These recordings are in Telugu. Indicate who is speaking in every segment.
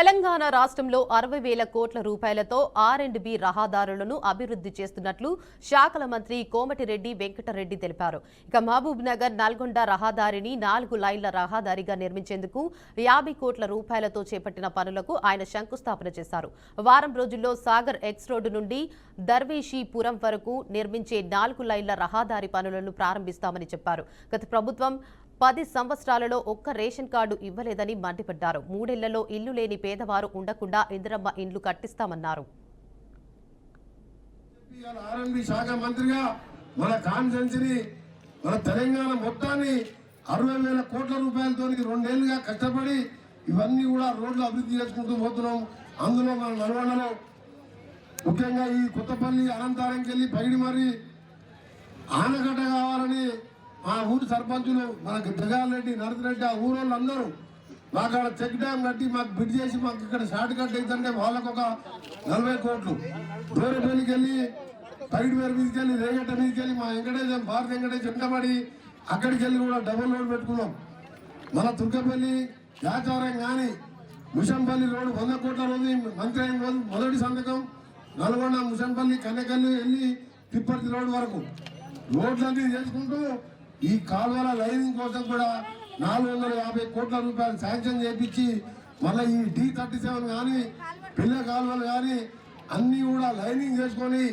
Speaker 1: తెలంగాణ రాష్ట్రంలో 60,000 కోట్ల రూపాయలతో R&B రహదారులను అభివృద్ధి చేస్తున్నట్లు శాఖల మంత్రి కోమటిరెడ్డి వెంకటరెడ్డి తెలిపారు. ఇక మహబూబ్ నగర్ నల్గొండ రహదారిని 4 లైన్ల రహదారిగా నిర్మించేందుకు 50 కోట్ల రూపాయలతో చేపట్టిన పనులకు ఆయన శంకుస్థాపన చేశారు. వారం రోజుల్లో సాగర్ ఎక్స్ రోడ్డు నుండి దర్వేషీపురం వరకు నిర్మించే 4 లైన్ల రహదారి పనులను ప్రారంభిస్తామని చెప్పారు. గత ప్రభుత్వం 10 సంవత్సరాలలో ఒక్క రేషన్ కార్డు ఇవ్వలేదని మండిపడ్డారు. 3 ఏళ్లలో ఇల్లు లేని పేదవారు ఉండకుండా ఇందిరమ్మ ఇండ్లు కట్టిస్తామన్నారు.
Speaker 2: శాఖ మంత్రిగా మన కాన్స్టిట్యూన్సీని మన తెలంగాణ మొత్తాన్ని 60,000 కోట్ల రూపాయలతో 2 ఏళ్లుగా కష్టపడి ఇవన్నీ కూడా రోడ్లు అభివృద్ధి చేసుకుంటూ పోతున్నాం. అందులో మన నల్గొండలో ముఖ్యంగా ఈ కొత్తపల్లి అనంతారంకి వెళ్ళి పైడి మరి ఆనకట్ట కావాలని మా ఊరి సర్పంచులు మనకు జగారెడ్డి నరసిరెడ్డి ఆ ఊరోళ్ళు అందరూ మాకు అక్కడ చెక్ డ్యామ్ కట్టి మాకు బిడ్ చేసి మాకు ఇక్కడ షార్ట్ కట్ అవుతుంటే వాళ్ళకు ఒక 40 కోట్లు దూరపల్లికి వెళ్ళి పైడి మేర మీదకెళ్ళి రేగట్ట మీదకెళ్ళి మా వెంకటేశం భారత వెంకటేశం వెంటబడి అక్కడికి వెళ్ళి కూడా డబుల్ రోడ్ పెట్టుకున్నాం. మన తుర్కపల్లి యాచారం కానీ ముషంపల్లి రోడ్డు 100 కోట్ల రోజు మంత్రి అయిన రోజు మొదటి సంతకం నల్గొండ ముషంపల్లి కన్నెకల్లి వెళ్ళి తిప్పర్తి రోడ్డు వరకు రోడ్లన్నీ చేసుకుంటూ ఈ కాలువల లైనింగ్ కోసం కూడా 450 కోట్ల రూపాయలు శాంక్షన్ చేయించి మళ్ళీ ఈ D37 కానీ పిల్ల కాలువలు కానీ అన్నీ కూడా లైనింగ్ చేసుకొని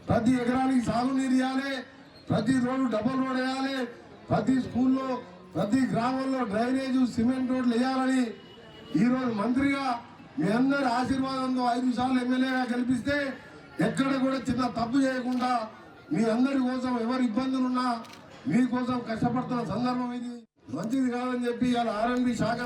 Speaker 2: ప్రతి ఎకరానికి సాగునీరు ఇవ్వాలి, ప్రతి రోడ్డు డబుల్ రోడ్ వేయాలి, ప్రతి స్కూల్లో ప్రతి గ్రామంలో డ్రైనేజ్ సిమెంట్ రోడ్లు వేయాలని ఈరోజు మంత్రిగా మీ అందరి ఆశీర్వాదంతో 5 సార్లు ఎమ్మెల్యేగా గెలిపిస్తే ఎక్కడ కూడా చిన్న తప్పు చేయకుండా మీ అందరి కోసం ఎవరు ఇబ్బందులున్నా మీకోసం కష్టపడుతున్న సందర్భం ఇది మంచిది కాదని చెప్పి ఇవాళ R&B శాఖ